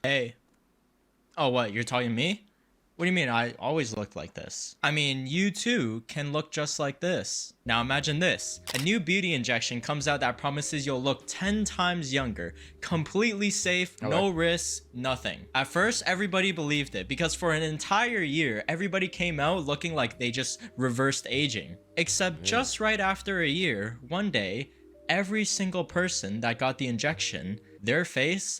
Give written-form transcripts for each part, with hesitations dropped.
Hey. Oh, what? You're talking to me? What do you mean? I always looked like this. I mean, you too can look just like this. Now imagine this. A new beauty injection comes out that promises you'll look 10 times younger. Completely safe, no risks, nothing. At first, everybody believed it because for an entire year, everybody came out looking like they just reversed aging. Except just right after a year, one day, every single person that got the injection, their face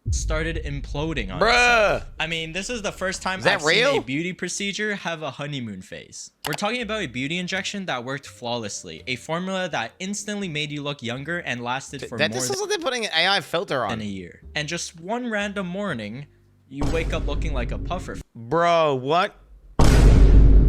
started imploding on itself. I mean, this is the first time I've seen a beauty procedure have a honeymoon phase. We're talking about a beauty injection that worked flawlessly, a formula that instantly made you look younger and lasted for more just like they're putting an AI filter on than a year. And just one random morning, you wake up looking like a puffer Bro, what?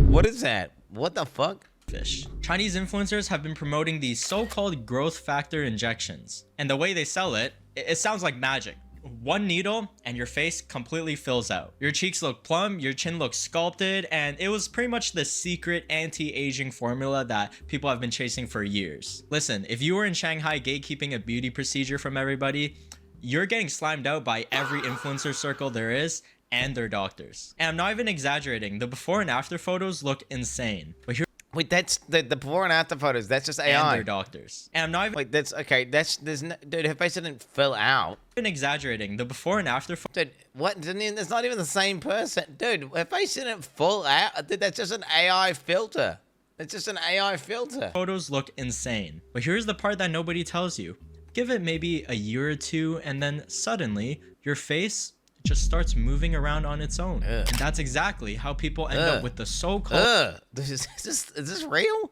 What is that? What the fuck? fish. Chinese influencers have been promoting these so-called growth factor injections. And the way they sell it, it sounds like magic. One needle and your face completely fills out. Your cheeks look plump, your chin looks sculpted, and it was pretty much the secret anti-aging formula that people have been chasing for years. Listen, if you were in Shanghai gatekeeping a beauty procedure from everybody, you're getting slimed out by every influencer circle there is and their doctors. And I'm not even exaggerating, the before and after photos look insane. But here Wait, that's the before and after photos. That's just AI. and their doctors. And I'm not even Wait, that's okay. There's no, dude. Her face didn't fill out. exaggerating. The before and after Dude, what? That's not even the same person. Dude, her face didn't fill out. Dude, that's just an AI filter. It's just an AI filter. photos look insane. But here's the part that nobody tells you. Give it maybe a year or two, and then suddenly your face just starts moving around on its own. And that's exactly how people end up with the so-called Is this real?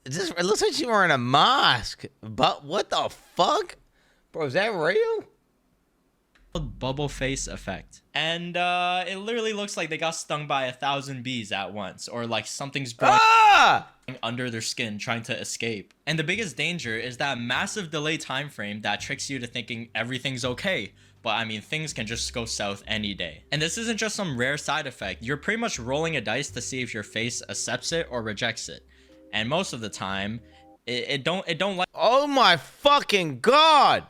It looks like she's wearing a mask. But what the fuck? Bro, is that real? bubble face effect. And it literally looks like they got stung by 1,000 bees at once, or like something's growing under their skin trying to escape. And the biggest danger is that massive delay time frame that tricks you to thinking everything's okay. But I mean, things can just go south any day. And this isn't just some rare side effect. You're pretty much rolling a dice to see if your face accepts it or rejects it. And most of the time, it don't like. Oh my fucking god,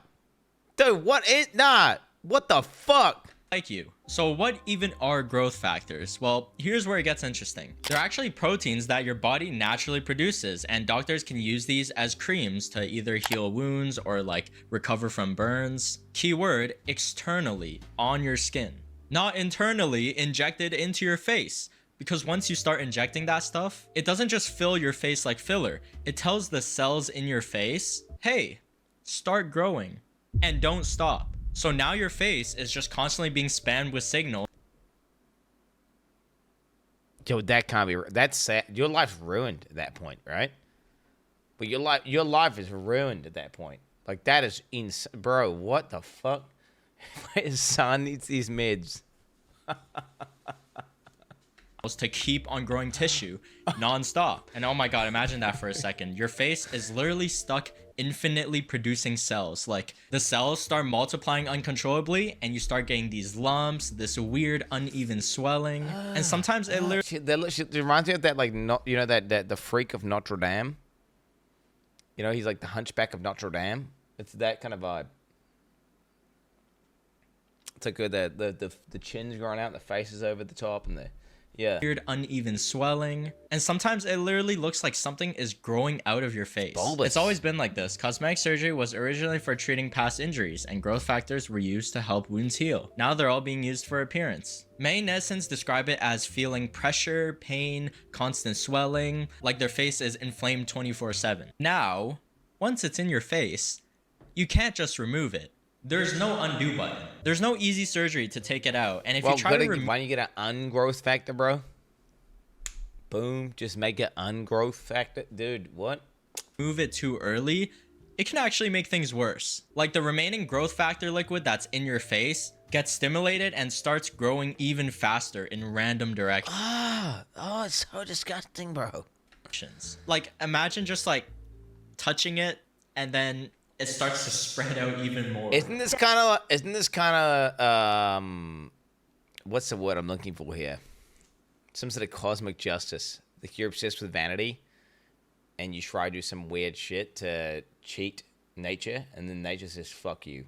dude! What is that? What the fuck? Like you. So what even are growth factors? Well, here's where it gets interesting. They're actually proteins that your body naturally produces, and doctors can use these as creams to either heal wounds or like recover from burns. Keyword, externally on your skin, not internally injected into your face. Because once you start injecting that stuff, it doesn't just fill your face like filler. It tells the cells in your face, hey, start growing and don't stop. So now your face is just constantly being spammed with signal. Yo, that can't be. That's sad. Your life's ruined at that point, right? But your life is ruined at that point. Like that is insane, bro. What the fuck? His son needs these mids. To keep on growing tissue non-stop. And oh my god, imagine that for a second. Your face is literally stuck infinitely producing cells. Like the cells start multiplying uncontrollably and you start getting these lumps, this weird uneven swelling, and sometimes it literally She reminds me of that, like, not, you know, that the freak of Notre Dame. You know, he's like the Hunchback of Notre Dame. It's that kind of vibe. It's like the chin's growing out, and the face is over the top, and the weird uneven swelling, and sometimes it literally looks like something is growing out of your face. Bulbous. It's always been like this. Cosmetic surgery was originally for treating past injuries, and growth factors were used to help wounds heal. Now they're all being used for appearance. Many netizens describe it as feeling pressure, pain, constant swelling, like their face is inflamed 24/7. Now, once it's in your face, you can't just remove it. There's no undo button. There's no easy surgery to take it out. And if you try to remove, why don't you get an ungrowth factor, bro? Boom, just make it ungrowth factor. Dude, what? Move it too early, it can actually make things worse. Like the remaining growth factor liquid that's in your face gets stimulated and starts growing even faster in random directions. Oh, it's so disgusting, bro. Like imagine just like touching it and then it starts to spread out even more. Isn't this kind of what's the word I'm looking for here? Some sort of cosmic justice. Like you're obsessed with vanity and you try to do some weird shit to cheat nature, and then nature says fuck you.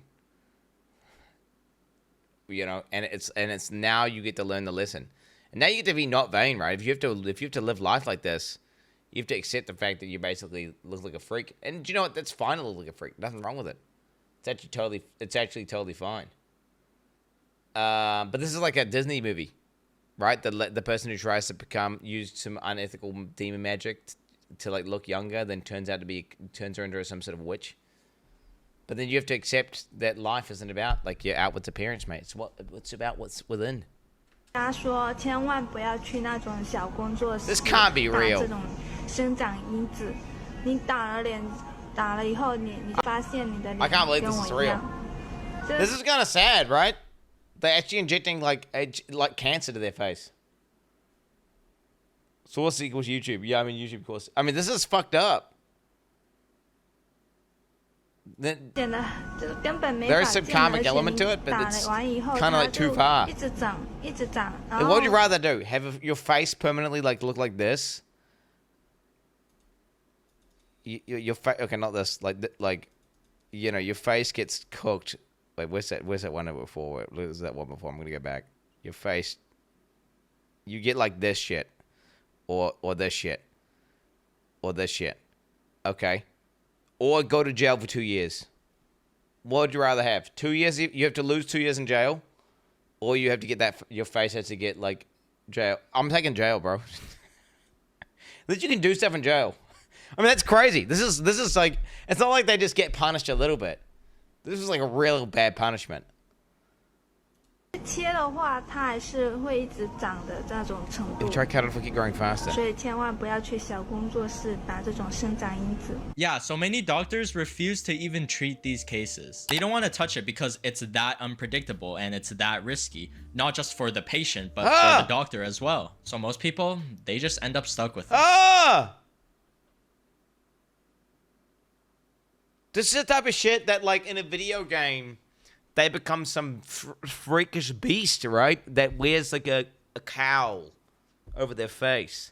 you know, and it's now you get to learn the lesson, and now you get to be not vain, right? If you have to live life like this, you have to accept the fact that you basically look like a freak, and you know what? That's fine to look like a freak. Nothing wrong with it. It's actually totally fine. But this is like a Disney movie, right? The person who tries to use some unethical demon magic to like look younger, then turns her into some sort of witch. But then you have to accept that life isn't about like your outward appearance, mate. It's about what's within. This can't be real. I can't believe this is real. This is kind of sad, right? They're actually injecting like cancer to their face. Source equals YouTube. Yeah, I mean YouTube course. I mean, this is fucked up. There is some comic element to it, but it's kind of like too far. What would you rather do? Have your face permanently like look like this? Your face, okay, not this. Like, you know, your face gets cooked. Wait, where's that one before? Where's that one before? I'm gonna go back. Your face, you get like this shit, or this shit, or this shit. Okay. Or go to jail for 2 years. What would you rather have? 2 years, you have to lose 2 years in jail? Or you have to get your face has to get, like, jail. I'm taking jail, bro. That you can do stuff in jail. I mean, that's crazy. This is like, it's not like they just get punished a little bit. This is like a real bad punishment. If you try cut it off, it keep growing faster. Yeah, so many doctors refuse to even treat these cases. They don't want to touch it because it's that unpredictable and it's that risky. Not just for the patient, but for the doctor as well. So most people, they just end up stuck with it. This is the type of shit that, like, in a video game, they become some freakish beast, right? That wears like a cowl over their face.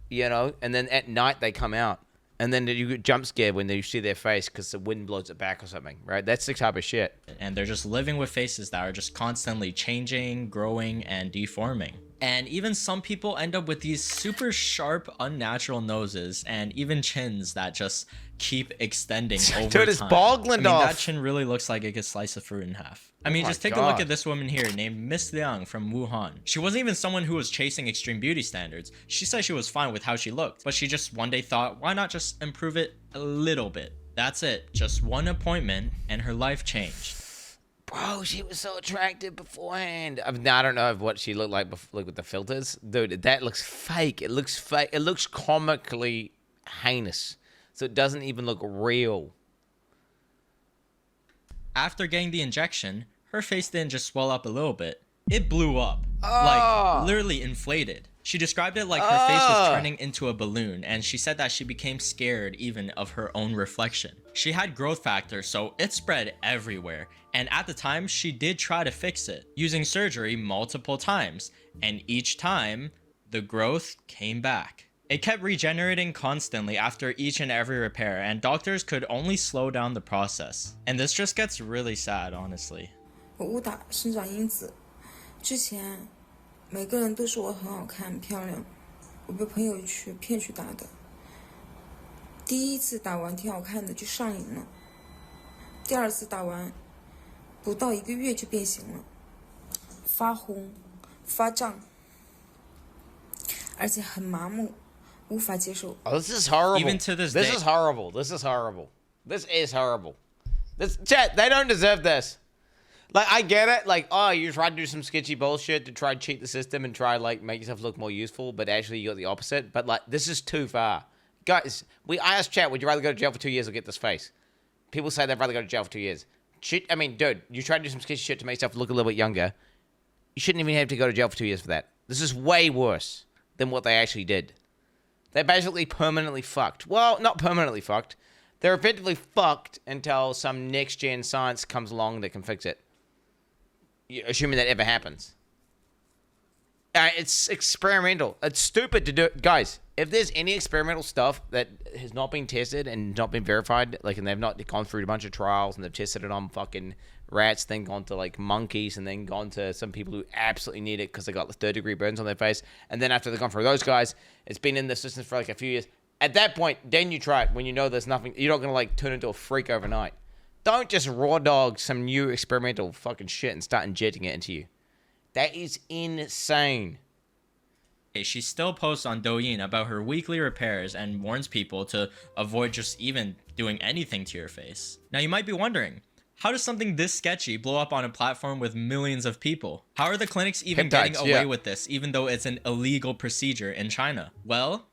You know? And then at night they come out. And then you get jump scared when you see their face because the wind blows it back or something, right? That's the type of shit. And they're just living with faces that are just constantly changing, growing, and deforming. And even some people end up with these super sharp, unnatural noses and even chins that just keep extending over Dude, it's time. boggling off. That chin really looks like it could slice a fruit in half. I mean, just take a look at this woman here named Miss Leang from Wuhan. She wasn't even someone who was chasing extreme beauty standards. She said she was fine with how she looked, but she just one day thought, why not just improve it a little bit? That's it. Just one appointment and her life changed. Bro, she was so attractive beforehand. I mean, I don't know what she looked like with the filters. Dude, that looks fake. It looks fake. It looks comically heinous. So it doesn't even look real. After getting the injection, her face didn't just swell up a little bit. It blew up. Like, literally inflated. She described it like her face was turning into a balloon, and she said that she became scared even of her own reflection. She had growth factor, so it spread everywhere, and at the time, she did try to fix it, using surgery multiple times, and each time, the growth came back. It kept regenerating constantly after each and every repair, and doctors could only slow down the process. And this just gets really sad, honestly. 我误打生长因子，之前每个人都说我很好看、很漂亮，我被朋友骗去打的。第一次打完挺好看的，就上瘾了。第二次打完，不到1个月就变形了，发红、发胀，而且很麻木。无法接受. Oh, this is horrible. Even to this day. This is horrible. This is horrible. This is horrible. Chat, they don't deserve this. Like, I get it. Like, oh, you try to do some sketchy bullshit to try to cheat the system and try, like, make yourself look more useful, but actually you got the opposite. But, like, this is too far. Guys, I asked chat, would you rather go to jail for 2 years or get this face? People say they'd rather go to jail for 2 years. I mean, dude, you try to do some sketchy shit to make yourself look a little bit younger. You shouldn't even have to go to jail for 2 years for that. This is way worse than what they actually did. They're basically permanently fucked. Well, not permanently fucked. They're effectively fucked until some next-gen science comes along that can fix it. Assuming that ever happens. It's experimental. It's stupid to do. Guys, if there's any experimental stuff that has not been tested and not been verified, like, and they've not gone through a bunch of trials and they've tested it on fucking rats, then gone to like monkeys, and then gone to some people who absolutely need it because they got the 3rd-degree burns on their face. And then after they've gone for those guys, it's been in the system for like a few years. At that point, then you try it when you know there's nothing. You're not going to like turn into a freak overnight. Don't just raw dog some new experimental fucking shit and start injecting it into you. That is insane. She still posts on Douyin about her weekly repairs and warns people to avoid just even doing anything to your face. Now you might be wondering, how does something this sketchy blow up on a platform with millions of people? How are the clinics even getting away with this, even though it's an illegal procedure in China? Well,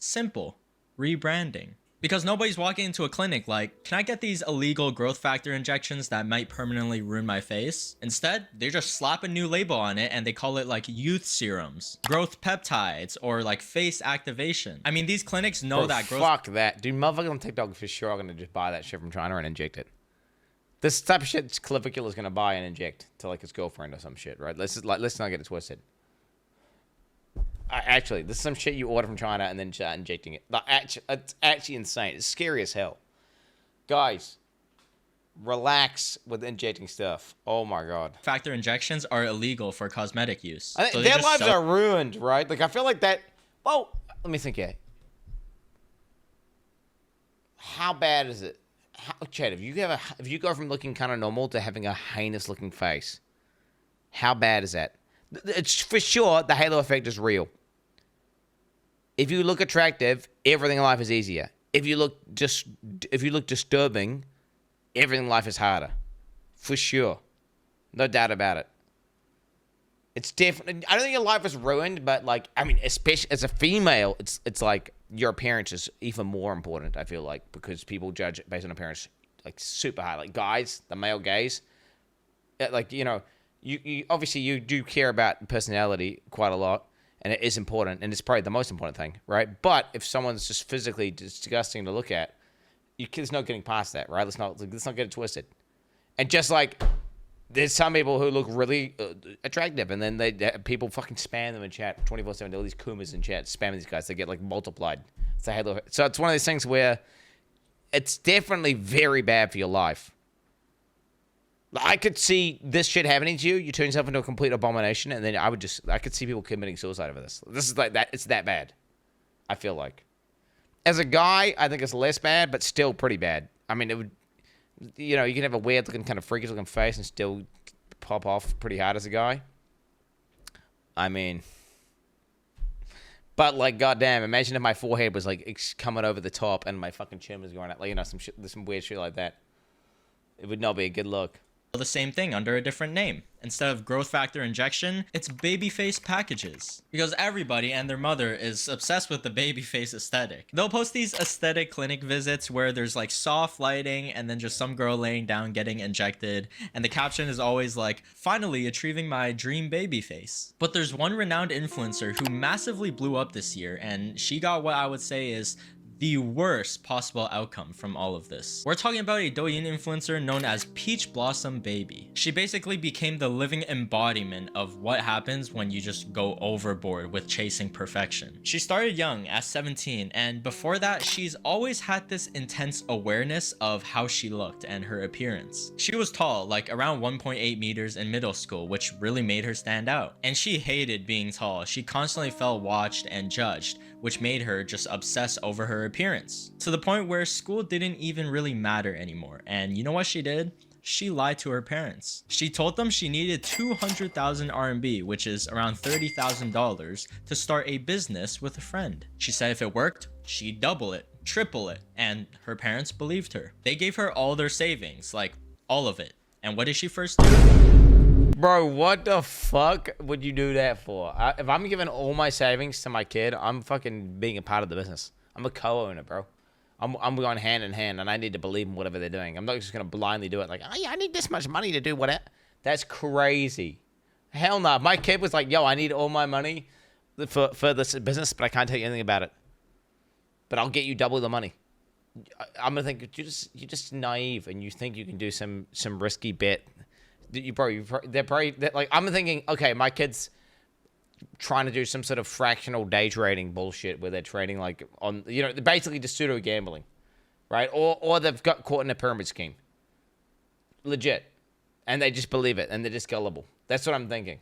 simple. Rebranding. Because nobody's walking into a clinic like, can I get these illegal growth factor injections that might permanently ruin my face? Instead, they just slap a new label on it and they call it like youth serums, growth peptides, or like face activation. I mean, these clinics know that growth... Fuck that. Dude, motherfuckers on TikTok for sure are going to just buy that shit from China and inject it. This type of shit Clavicula's going to buy and inject to like his girlfriend or some shit, right? Let's not get it twisted. Actually, this is some shit you order from China and then injecting it. It's actually insane. It's scary as hell. Guys, relax with injecting stuff. Oh my god. Factor injections are illegal for cosmetic use. So their lives are ruined, right? Like, I feel like that... Well, let me think here. How bad is it? Chad, if you go from looking kind of normal to having a heinous looking face, how bad is that? It's for sure the halo effect is real. If you look attractive, everything in life is easier. If you look disturbing, everything in life is harder. For sure. No doubt about it. It's different. I don't think your life is ruined, but like, I mean, especially as a female, it's like your appearance is even more important, I feel like, because people judge it based on appearance like super high. Like guys, the male gaze, like, you know, you obviously you do care about personality quite a lot, and it is important, and it's probably the most important thing, right? But if someone's just physically disgusting to look at, there's no getting past that, right? Let's not get it twisted. And just like there's some people who look really attractive, and then people fucking spam them in chat 24/7. All these kumas in chat spamming these guys. They get like multiplied. So it's one of these things where it's definitely very bad for your life. I could see this shit happening to you. You turn yourself into a complete abomination, and then I could see people committing suicide over this. This is like that. It's that bad. I feel like. As a guy, I think it's less bad, but still pretty bad. I mean, it would, you know, you can have a weird looking, kind of freakish looking face and still pop off pretty hard as a guy. I mean, but like, goddamn, imagine if my forehead was like coming over the top and my fucking chin was going out, like, you know, some weird shit like that. It would not be a good look. The same thing under a different name. Instead of growth factor injection, it's babyface packages. Because everybody and their mother is obsessed with the babyface aesthetic. They'll post these aesthetic clinic visits where there's like soft lighting and then just some girl laying down getting injected, and the caption is always like, finally achieving my dream babyface. But there's one renowned influencer who massively blew up this year, and she got what I would say is the worst possible outcome from all of this. We're talking about a Douyin influencer known as Peach Blossom Baby. She basically became the living embodiment of what happens when you just go overboard with chasing perfection. She started young at 17, and before that, she's always had this intense awareness of how she looked and her appearance. She was tall, like around 1.8 meters in middle school, which really made her stand out. And she hated being tall. She constantly felt watched and judged, which made her just obsess over her appearance, to the point where school didn't even really matter anymore. And you know what she did? She lied to her parents. She told them she needed 200,000 RMB, which is around $30,000, to start a business with a friend. She said if it worked, she'd double it, triple it, and her parents believed her. They gave her all their savings, like all of it. And what did she first do? Bro, what the fuck would you do that for? If I'm giving all my savings to my kid, I'm fucking being a part of the business. I'm a co-owner, bro. I'm going hand in hand, and I need to believe in whatever they're doing. I'm not just going to blindly do it like, oh yeah, I need this much money to do whatever. That's crazy. Hell no. My kid was like, yo, I need all my money for this business, but I can't tell you anything about it. But I'll get you double the money. I'm going to think, you're just naive, and you think you can do some risky bet. They're probably like, I'm thinking, okay, my kid's trying to do some sort of fractional day trading bullshit where they're trading like on, you know, they're basically just pseudo gambling, right? Or they've got caught in a pyramid scheme. Legit. And they just believe it, and they're just gullible. That's what I'm thinking.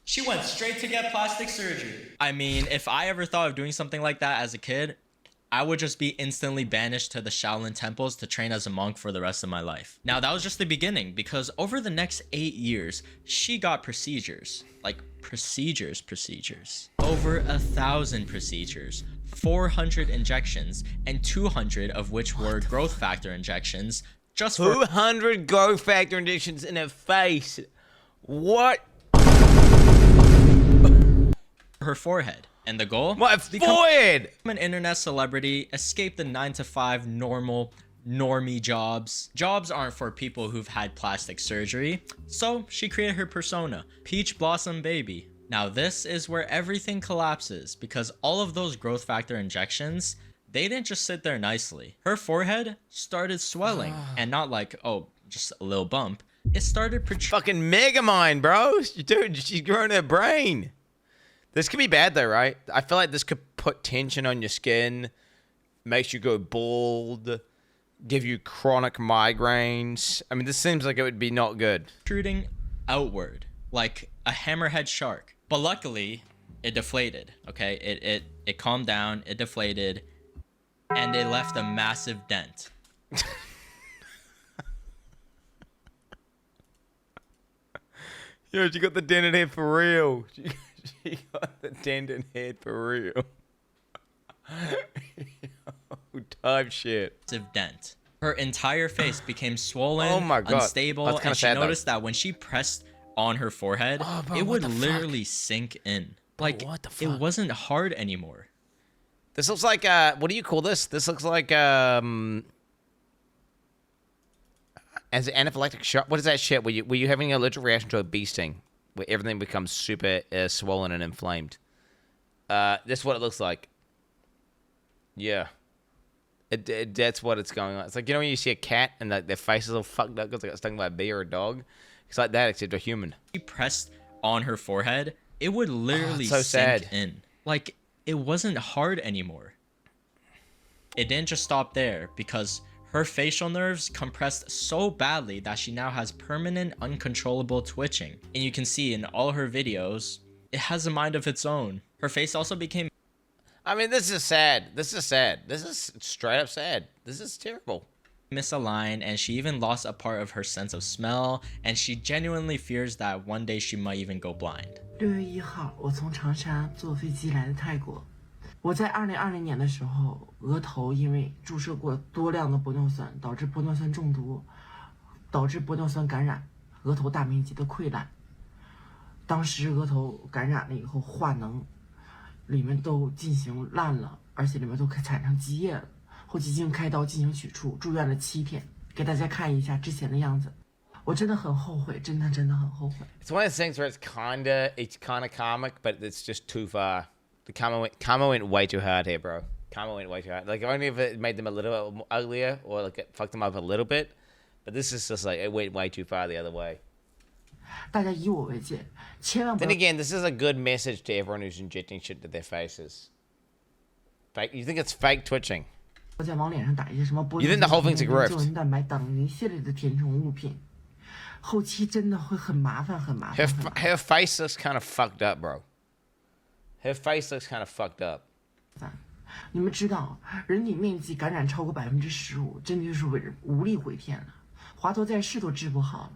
She went straight to get plastic surgery. I mean, if I ever thought of doing something like that as a kid, I would just be instantly banished to the Shaolin temples to train as a monk for the rest of my life. Now, that was just the beginning, because over the next 8 years, she got procedures. Like, procedures. Over 1,000 procedures, 400 injections, and 200 of which were growth factor injections, just for 200 growth factor injections in her face. What? her forehead. And the goal? My forehead! Become an internet celebrity, escape the 9-to-5 normal, normie jobs. Jobs aren't for people who've had plastic surgery. So she created her persona, Peach Blossom Baby. Now this is where everything collapses, because all of those growth factor injections, they didn't just sit there nicely. Her forehead started swelling, and not like, oh, just a little bump. It started fucking Megamind, bro. Dude, she's growing her brain. This could be bad though, right? I feel like this could put tension on your skin, makes you go bald, give you chronic migraines. I mean, this seems like it would be not good. protruding outward like a hammerhead shark. But luckily, it deflated, okay? It calmed down, it deflated, and it left a massive dent. Yo, she got the dented head for real. She got the dented head for real. Yo, type shit. Massive dent. Her entire face became swollen, Oh my God. unstable, That's kinda and she sad, though. noticed that when she pressed on her forehead, Oh, bro, it what would the fuck? literally sink in. Like, what the it fuck? wasn't hard anymore. This looks like, what do you call this? This looks like, as an anaphylactic shock. What is that shit? Were you having an allergic reaction to a bee sting? Where everything becomes super swollen and inflamed. This is what it looks like. Yeah. That's what it's going on. It's like, you know when you see a cat and like their face is all fucked up because they got stung by a bee or a dog? It's like that, except a human. She pressed on her forehead, it would literally it's so sink sad. in. Like, it wasn't hard anymore. It didn't just stop there, because her facial nerves compressed so badly that she now has permanent uncontrollable twitching. And you can see in all her videos, it has a mind of its own. Her face also became I mean, this is sad. This is sad. This is straight up sad. This is terrible. misaligned, and she even lost a part of her sense of smell, and she genuinely fears that one day she might even go blind. 6月1号，我从长沙坐飞机来的泰国。我在2020年的时候，额头因为注射过多量的玻尿酸，导致玻尿酸中毒，导致玻尿酸感染，额头大面积的溃烂。当时额头感染了以后，化脓里面都进行烂了，而且里面都产生积液了。后期进行开刀进行取出，住院了7天。给大家看一下之前的样子。我真的很后悔，真的很后悔。 It's one of those things where it's kinda comic, but it's just too far. The karma went way too hard here, bro. Karma went way too hard. Like, only if it made them a little bit uglier or like it fucked them up a little bit, but this is just like it went way too far the other way. 大家以我为戒，千万不 Then 要。 again, this is a good message to everyone who's injecting shit to their faces. Fake? You think it's fake twitching? 再往脸上打一些什么玻 You think the whole thing's a grift? 胶原蛋白等一系列的填充物品，后期真的会很麻烦，很麻 Her 烦。 her face looks kind of fucked up, bro. Her face looks kind of fucked up. 你们知道，人体面积感染超过15%，真的就是无力回天了。华佗在世都治不好了，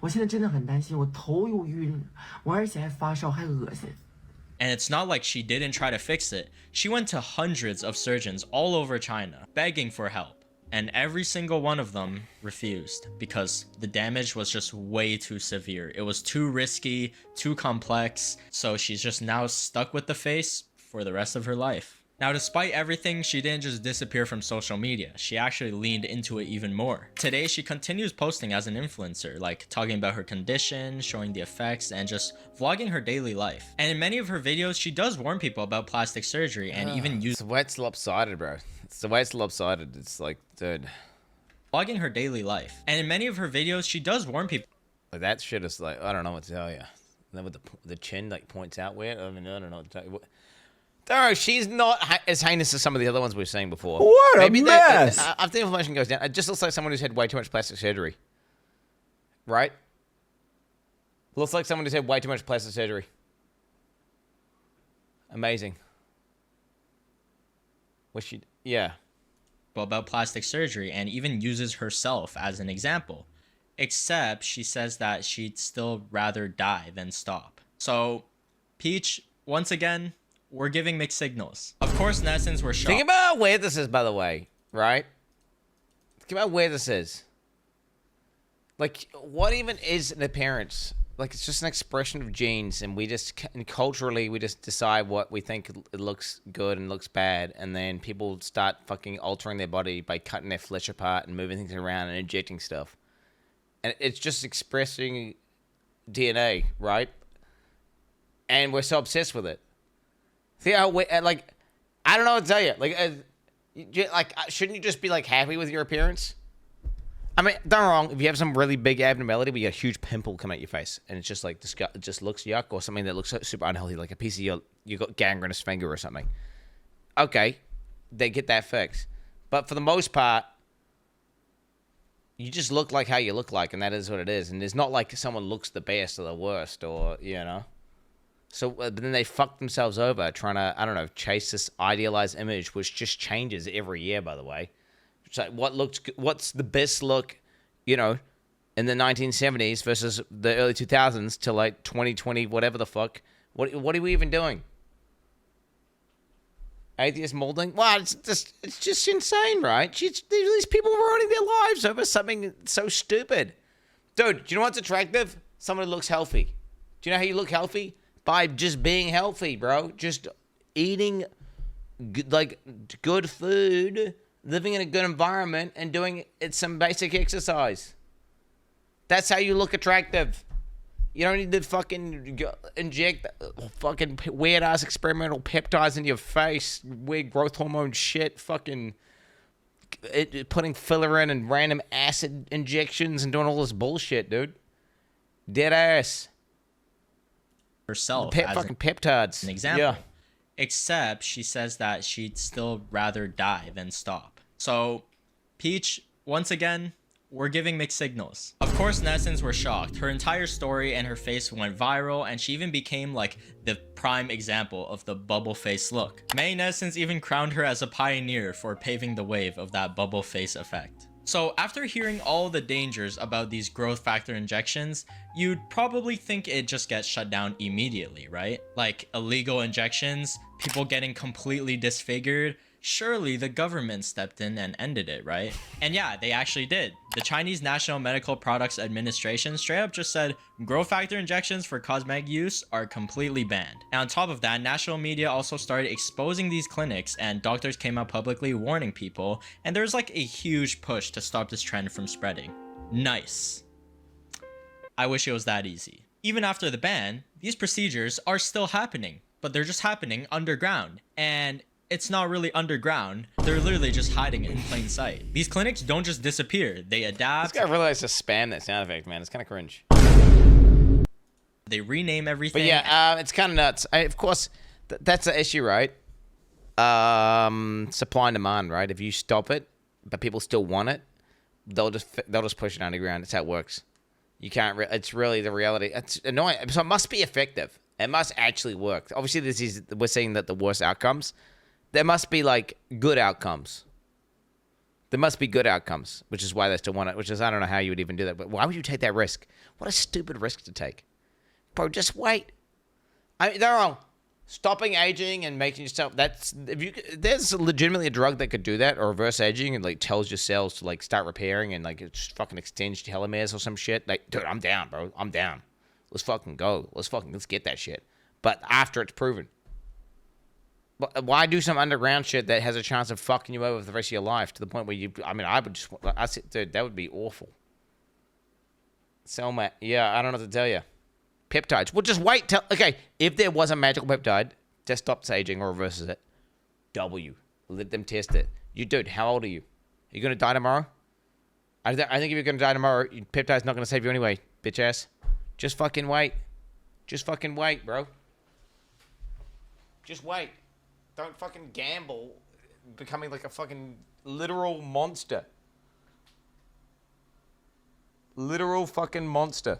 我现在真的很担心，我头又晕，我而且还发烧，还恶心。 And it's not like she didn't try to fix it. She went to hundreds of surgeons all over China, begging for help. And every single one of them refused because the damage was just way too severe. It was too risky, too complex. So she's just now stuck with the face for the rest of her life. Now, despite everything, she didn't just disappear from social media. She actually leaned into it even more. Today, she continues posting as an influencer, like talking about her condition, showing the effects, and just vlogging her daily life. And in many of her videos, she does warn people about plastic surgery and even use It's the way it's lopsided, bro. It's the way it's lopsided. It's like, dude. vlogging her daily life. And in many of her videos, she does warn people Like, that shit is like, I don't know what to tell you. And then with the chin, like, points out weird. I mean, I don't know what to tell you. No, she's not as heinous as some of the other ones we've seen before. What a Maybe mess! after the inflammation goes down, it just looks like someone who's had way too much plastic surgery. right? Looks like someone who's had way too much plastic surgery. Amazing. Yeah. about plastic surgery and even uses herself as an example. Except she says that she'd still rather die than stop. So, Peach, once again, we're giving mixed signals. Of course, netizens were shocked. Think about how weird this is, by the way, right? Think about how weird this is. Like, what even is an appearance? Like, it's just an expression of genes, and culturally, we just decide what we think it looks good and looks bad, and then people start fucking altering their body by cutting their flesh apart and moving things around and injecting stuff. And it's just expressing DNA, right? And we're so obsessed with it. See how like, I don't know what to tell you. Like, shouldn't you just be like happy with your appearance? I mean, don't get me wrong. If you have some really big abnormality, but you got a huge pimple come out your face, and it's just like it just looks yuck, or something that looks super unhealthy, like a piece of you got gangrenous finger or something. Okay, they get that fixed. But for the most part, you just look like how you look like, and that is what it is. And it's not like someone looks the best or the worst, or So, but then they fuck themselves over trying to, I don't know, chase this idealized image, which just changes every year, by the way. It's like, what's the best look, in the 1970s versus the early 2000s to like 2020, whatever the fuck. What are we even doing? Atheist molding? Well, it's just insane, right? These people ruining their lives over something so stupid. Dude, do you know what's attractive? Someone who looks healthy. Do you know how you look healthy? By just being healthy, bro. Just eating good food, living in a good environment, and doing some basic exercise. That's how you look attractive. You don't need to fucking inject fucking weird-ass experimental peptides in your face, weird growth hormone shit, fucking putting filler in and random acid injections and doing all this bullshit, dude. Dead ass. Herself fucking peptides. An example. Yeah. Except she says that she'd still rather die than stop. So, Peach, once again, we're giving mixed signals. Of course, netizens were shocked. Her entire story and her face went viral, and she even became like the prime example of the bubble face look. Many netizens even crowned her as a pioneer for paving the wave of that bubble face effect. So after hearing all the dangers about these growth factor injections, you'd probably think it just gets shut down immediately, right? Like illegal injections, people getting completely disfigured. Surely the government stepped in and ended it, right? And yeah, they actually did. The Chinese National Medical Products Administration straight up just said growth factor injections for cosmetic use are completely banned. And on top of that, national media also started exposing these clinics, and doctors came out publicly warning people, and there's like a huge push to stop this trend from spreading. Nice. I wish it was that easy. Even after the ban, these procedures are still happening, but they're just happening underground. And it's not really underground. They're literally just hiding it in plain sight. These clinics don't just disappear. They adapt. This guy really likes to spam that sound effect, man. It's kind of cringe. They rename everything. But yeah, it's kind of nuts. Of course, that's the issue, right? Supply and demand, right? If you stop it, but people still want it, they'll just push it underground. That's how it works. You can't. It's really the reality. It's annoying. So it must be effective. It must actually work. Obviously, we're seeing that the worst outcomes. There must be like good outcomes. There must be good outcomes, which is why they still want it. Which is, I don't know how you would even do that, but why would you take that risk? What a stupid risk to take, bro. Just wait. I mean, they're wrong. Stopping aging and making yourself there's legitimately a drug that could do that, or reverse aging, and like tells your cells to like start repairing and like it just fucking extends telomeres or some shit. Like, dude, I'm down, bro. I'm down. Let's fucking go. Let's get that shit. But after it's proven. But why do some underground shit that has a chance of fucking you over for the rest of your life to the point where dude, that would be awful. Selma, yeah, I don't know what to tell you. Peptides. Well, just wait till, okay, if there was a magical peptide that stops aging or reverses it, let them test it. Dude, how old are you? Are you going to die tomorrow? I think if you're going to die tomorrow, peptide's not going to save you anyway, bitch ass. Just fucking wait. Just fucking wait, bro. Just wait. Don't fucking gamble becoming like a fucking literal monster. Literal fucking monster.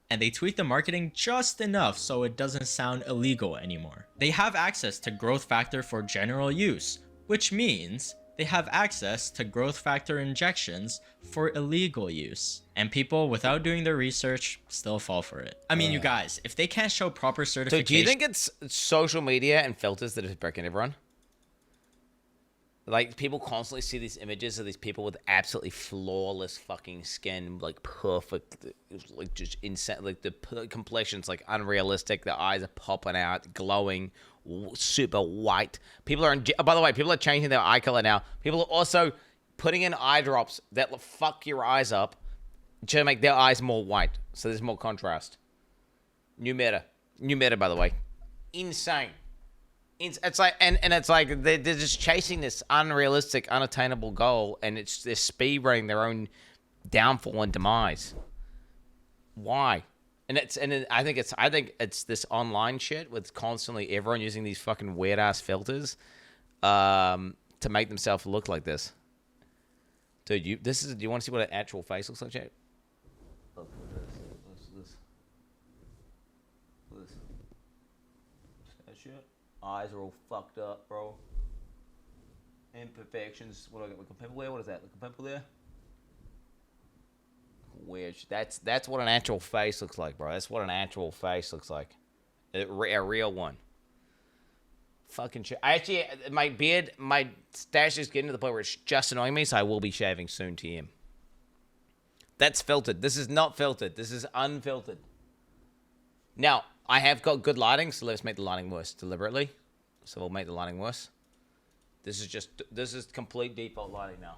And they tweak the marketing just enough so it doesn't sound illegal anymore. They have access to growth factor for general use, which means they have access to growth factor injections for illegal use. And people, without doing their research, still fall for it. I mean, you guys, if they can't show proper So certification... do you think it's social media and filters that are breaking everyone? Like, people constantly see these images of these people with absolutely flawless fucking skin, like perfect, like just insane, like the complexion's like unrealistic, the eyes are popping out, glowing, super white. People are, by the way, people are changing their eye color now. People are also putting in eye drops that will fuck your eyes up to make their eyes more white, so there's more contrast. New meta, by the way. Insane. It's like, and it's like they're just chasing this unrealistic, unattainable goal, and they're speed running their own downfall and demise. Why? I think it's this online shit with constantly everyone using these fucking weird ass filters, to make themselves look like this. Dude, do you want to see what an actual face looks like, Jake? Look at this. That shit. Eyes are all fucked up, bro. Imperfections. What do I got? Like a pimple there? What is that? Like a pimple there? Weird. That's what an actual face looks like, bro. That's what an actual face looks like. A real one. Fucking shit. Actually, my beard, my stash is getting to the point where it's just annoying me, so I will be shaving soon, TM. That's filtered. This is not filtered. This is unfiltered. Now, I have got good lighting, so let's make the lighting worse deliberately. So we'll make the lighting worse. This is complete default lighting now.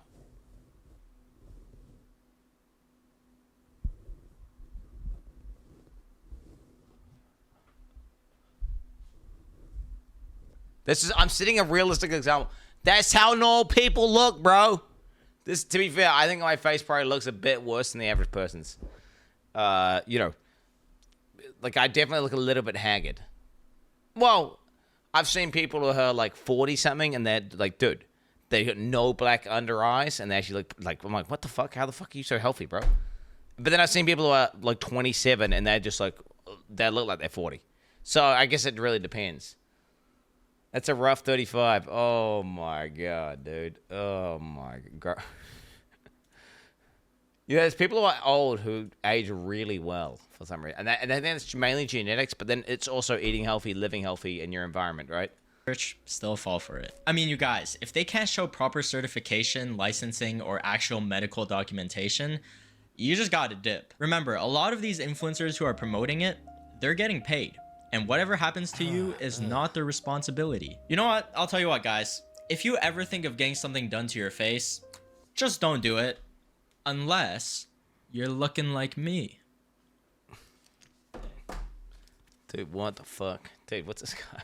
I'm setting a realistic example. That's how normal people look, bro. To be fair, I think my face probably looks a bit worse than the average person's. Like, I definitely look a little bit haggard. Well, I've seen people who are like 40-something, and they're like, dude, they got no black under eyes, and they actually look like, I'm like, what the fuck? How the fuck are you so healthy, bro? But then I've seen people who are like 27, and they're just like, they look like they're 40. So I guess it really depends. That's a rough 35. Oh my god, dude. Oh my god. Yeah, there's people who are old who age really well for some reason. And I think it's mainly genetics, but then it's also eating healthy, living healthy in your environment, right? Still fall for it. I mean, you guys, if they can't show proper certification, licensing, or actual medical documentation, you just gotta dip. Remember, a lot of these influencers who are promoting it, they're getting paid. And whatever happens to you is not their responsibility. You know what? I'll tell you what, guys. If you ever think of getting something done to your face, just don't do it. Unless you're looking like me. Dude, what the fuck? Dude, what's this guy?